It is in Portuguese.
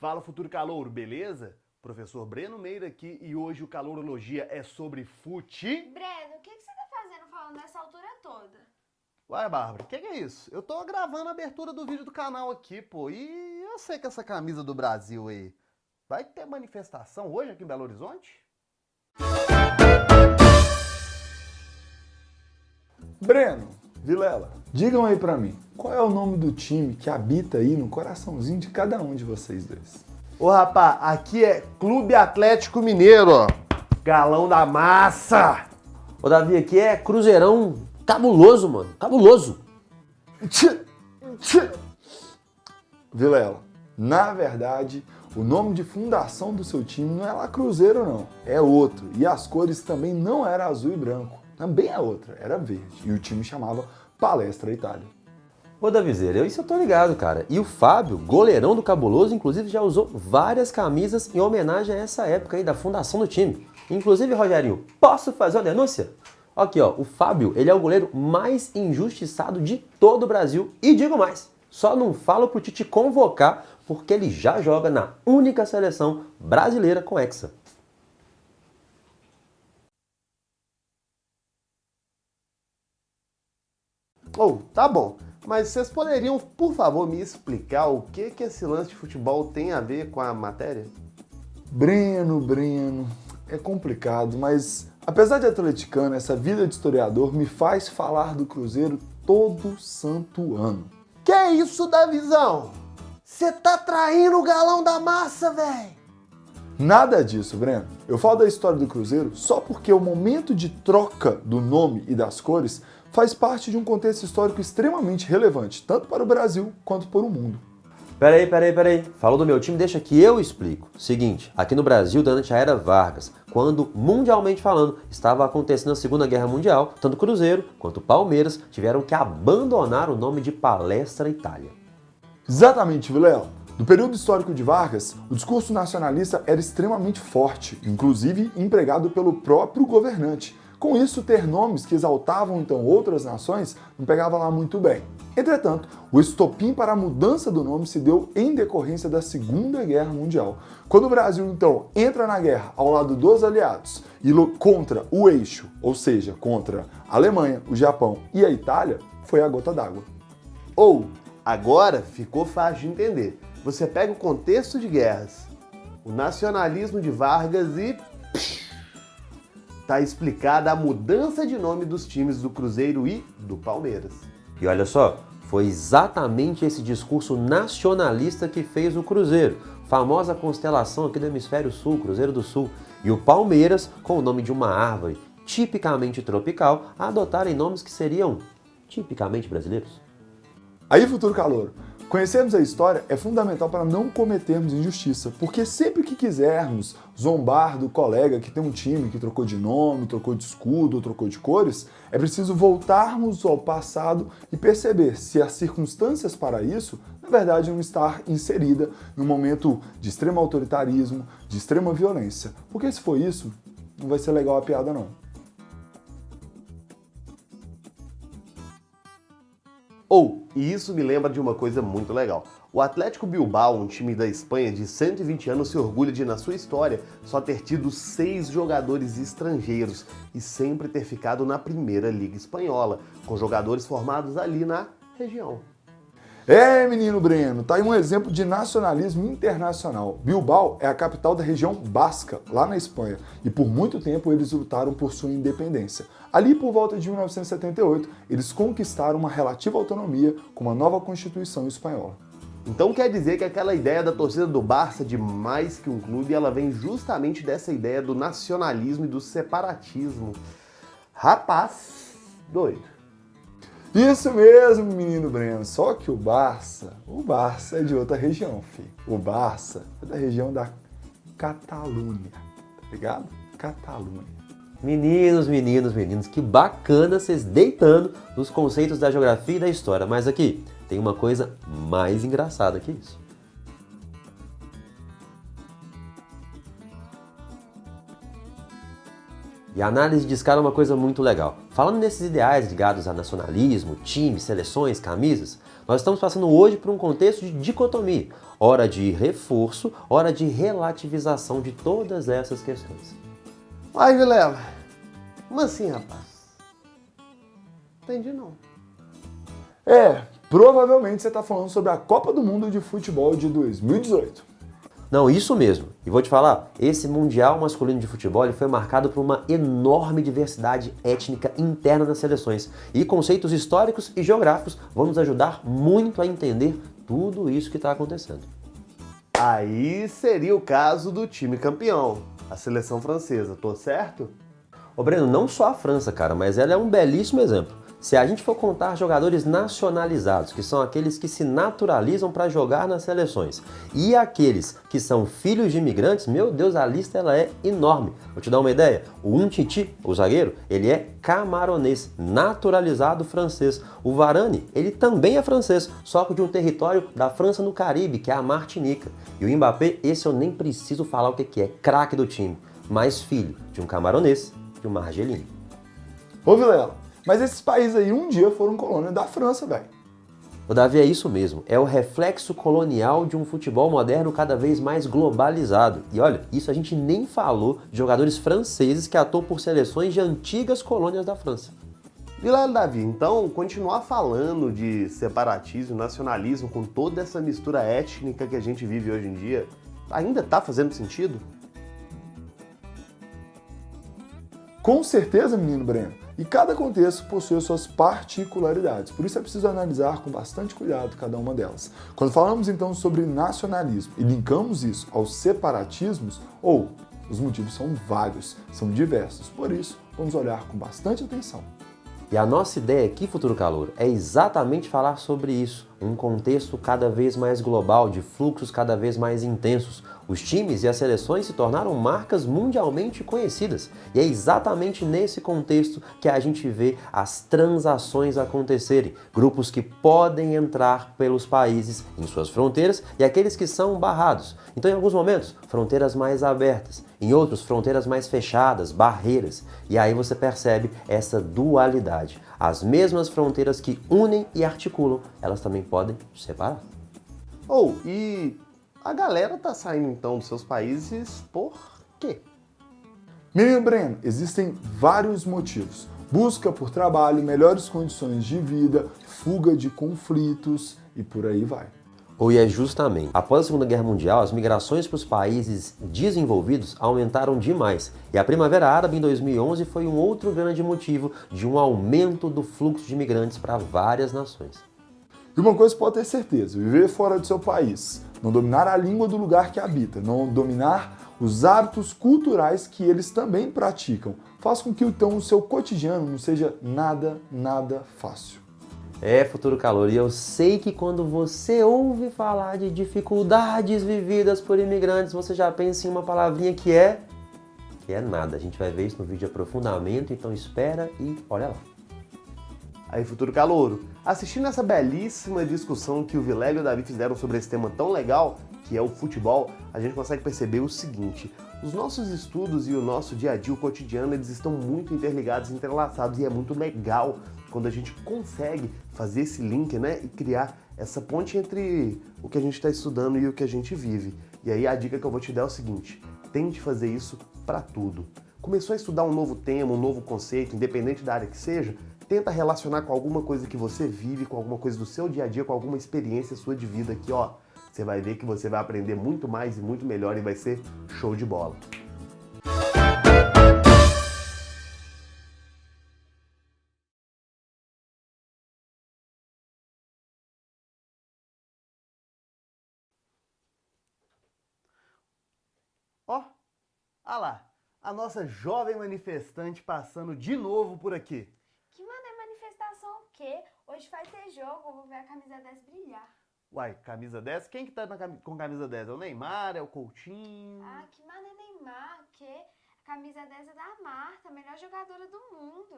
Fala, futuro calouro, beleza? Professor Breno Meira aqui e hoje o Calourologia é sobre fute... Breno, o que você tá fazendo falando nessa altura toda? Uai, Bárbara, o que é isso? Eu tô gravando a abertura do vídeo do canal aqui, pô, e eu sei que essa camisa do Brasil aí vai ter manifestação hoje aqui em Belo Horizonte? Breno, Vilela, digam aí pra mim, qual é o nome do time que habita aí no coraçãozinho de cada um de vocês dois? Ô, rapá, aqui é Clube Atlético Mineiro, ó. Galão da massa! Ô, Davi, aqui é Cruzeirão cabuloso, mano. Cabuloso. Vilela, na verdade, o nome de fundação do seu time não é lá Cruzeiro, não. É outro. E as cores também não era azul e branco. Também é outra, era verde. E o time chamava Palestra Itália. Ô, Davizeira, isso eu tô ligado, cara. E o Fábio, goleirão do Cabuloso, inclusive já usou várias camisas em homenagem a essa época aí da fundação do time. Inclusive, Rogerinho, posso fazer uma denúncia? Aqui, ó, o Fábio, ele é o goleiro mais injustiçado de todo o Brasil. E digo mais, só não falo pro Tite convocar, porque ele já joga na única seleção brasileira com Hexa. Tá bom, mas vocês poderiam, por favor, me explicar o que esse lance de futebol tem a ver com a matéria? Breno, é complicado, mas apesar de atleticano, essa vida de historiador me faz falar do Cruzeiro todo santo ano. Que é isso, Davizão? Você tá traindo o galão da massa, velho? Nada disso, Breno. Eu falo da história do Cruzeiro só porque o momento de troca do nome e das cores faz parte de um contexto histórico extremamente relevante, tanto para o Brasil quanto para o mundo. Peraí. Falou do meu time, deixa que eu explico. Seguinte, aqui no Brasil, durante a Era Vargas, quando, mundialmente falando, estava acontecendo a Segunda Guerra Mundial, tanto o Cruzeiro quanto o Palmeiras tiveram que abandonar o nome de Palestra Itália. Exatamente, Vilela. No período histórico de Vargas, o discurso nacionalista era extremamente forte, inclusive empregado pelo próprio governante. Com isso, ter nomes que exaltavam então outras nações não pegava lá muito bem. Entretanto, o estopim para a mudança do nome se deu em decorrência da Segunda Guerra Mundial. Quando o Brasil então entra na guerra ao lado dos aliados e contra o eixo, ou seja, contra a Alemanha, o Japão e a Itália, foi a gota d'água. Agora ficou fácil de entender. Você pega o contexto de guerras, o nacionalismo de Vargas e... tá explicada a mudança de nome dos times do Cruzeiro e do Palmeiras. E olha só, foi exatamente esse discurso nacionalista que fez o Cruzeiro, famosa constelação aqui do Hemisfério Sul, Cruzeiro do Sul, e o Palmeiras, com o nome de uma árvore tipicamente tropical, a adotarem nomes que seriam tipicamente brasileiros. Aí, futuro calouro, conhecermos a história é fundamental para não cometermos injustiça, porque sempre que quisermos zombar do colega que tem um time que trocou de nome, trocou de escudo ou trocou de cores, é preciso voltarmos ao passado e perceber se as circunstâncias para isso, na verdade, não estar inserida num momento de extremo autoritarismo, de extrema violência. Porque se for isso, não vai ser legal a piada não. E isso me lembra de uma coisa muito legal. O Atlético Bilbao, um time da Espanha de 120 anos, se orgulha de, na sua história, só ter tido 6 jogadores estrangeiros e sempre ter ficado na Primeira Liga Espanhola, com jogadores formados ali na região. Menino Breno, tá aí um exemplo de nacionalismo internacional. Bilbao é a capital da região basca, lá na Espanha, e por muito tempo eles lutaram por sua independência. Ali por volta de 1978, eles conquistaram uma relativa autonomia com uma nova Constituição espanhola. Então quer dizer que aquela ideia da torcida do Barça de mais que um clube, ela vem justamente dessa ideia do nacionalismo e do separatismo. Rapaz, doido. Isso mesmo, menino Breno, só que o Barça é de outra região, filho. O Barça é da região da Catalunha, tá ligado? Catalunha. Meninos, que bacana vocês deitando nos conceitos da geografia e da história. Mas aqui, tem uma coisa mais engraçada que isso. E a análise de escala é uma coisa muito legal. Falando nesses ideais ligados a nacionalismo, time, seleções, camisas, nós estamos passando hoje por um contexto de dicotomia. Hora de reforço, hora de relativização de todas essas questões. Ai, Vilela. Mas assim, rapaz. Entendi não. Provavelmente você está falando sobre a Copa do Mundo de Futebol de 2018. Não, isso mesmo. E vou te falar, esse Mundial masculino de futebol ele foi marcado por uma enorme diversidade étnica interna nas seleções. E conceitos históricos e geográficos vão nos ajudar muito a entender tudo isso que está acontecendo. Aí seria o caso do time campeão, a seleção francesa, tô certo? Ô Breno, não só a França, cara, mas ela é um belíssimo exemplo. Se a gente for contar jogadores nacionalizados, que são aqueles que se naturalizam para jogar nas seleções, e aqueles que são filhos de imigrantes, meu Deus, a lista ela é enorme. Vou te dar uma ideia, o Umtiti, o zagueiro, ele é camaronês, naturalizado francês. O Varane, ele também é francês, só que de um território da França no Caribe, que é a Martinica. E o Mbappé, esse eu nem preciso falar o que é, craque do time, mas filho de um camaronês, de um argelino. Ô Vilela, mas esses países aí um dia foram colônia da França, velho. O Davi, é isso mesmo, é o reflexo colonial de um futebol moderno cada vez mais globalizado. E olha, isso a gente nem falou de jogadores franceses que atuam por seleções de antigas colônias da França. Vilela, Davi, então continuar falando de separatismo, nacionalismo com toda essa mistura étnica que a gente vive hoje em dia, ainda tá fazendo sentido? Com certeza, menino Breno. E cada contexto possui suas particularidades, por isso é preciso analisar com bastante cuidado cada uma delas. Quando falamos então sobre nacionalismo e linkamos isso aos separatismos, os motivos são vários, são diversos, por isso vamos olhar com bastante atenção. E a nossa ideia aqui, Futuro Calouro, é exatamente falar sobre isso, um contexto cada vez mais global, de fluxos cada vez mais intensos. Os times e as seleções se tornaram marcas mundialmente conhecidas. E é exatamente nesse contexto que a gente vê as transações acontecerem. Grupos que podem entrar pelos países em suas fronteiras e aqueles que são barrados. Então, em alguns momentos, fronteiras mais abertas. Em outros, fronteiras mais fechadas, barreiras. E aí você percebe essa dualidade. As mesmas fronteiras que unem e articulam, elas também podem separar. E a galera tá saindo então dos seus países por quê? Menino Breno, existem vários motivos. Busca por trabalho, melhores condições de vida, fuga de conflitos e por aí vai. E é justamente, após a Segunda Guerra Mundial, as migrações para os países desenvolvidos aumentaram demais. E a Primavera Árabe em 2011 foi um outro grande motivo de um aumento do fluxo de imigrantes para várias nações. E uma coisa pode ter certeza, viver fora do seu país, não dominar a língua do lugar que habita, não dominar os hábitos culturais que eles também praticam, faz com que então o seu cotidiano não seja nada fácil. Futuro Calouro, e eu sei que quando você ouve falar de dificuldades vividas por imigrantes, você já pensa em uma palavrinha que é nada. A gente vai ver isso no vídeo de aprofundamento, então espera e olha lá. Aí, Futuro Calouro, assistindo essa belíssima discussão que o Vilela e o Davi fizeram sobre esse tema tão legal, que é o futebol, a gente consegue perceber o seguinte: os nossos estudos e o nosso dia a dia, o cotidiano, eles estão muito interligados, entrelaçados, e é muito legal quando a gente consegue fazer esse link, né, e criar essa ponte entre o que a gente está estudando e o que a gente vive. E aí a dica que eu vou te dar é o seguinte: tente fazer isso para tudo. Começou a estudar um novo tema, um novo conceito, independente da área que seja, tenta relacionar com alguma coisa que você vive, com alguma coisa do seu dia a dia, com alguma experiência sua de vida aqui, ó. Você vai ver que você vai aprender muito mais e muito melhor e vai ser show de bola. Ó, olha lá, a nossa jovem manifestante passando de novo por aqui. Que manifestação o quê? Hoje vai ter jogo, vou ver a camisa 10 brilhar. Uai, camisa 10? Quem que tá com camisa 10? É o Neymar? É o Coutinho? Ah, que Neymar, que? A camisa 10 é da Marta, a melhor jogadora do mundo.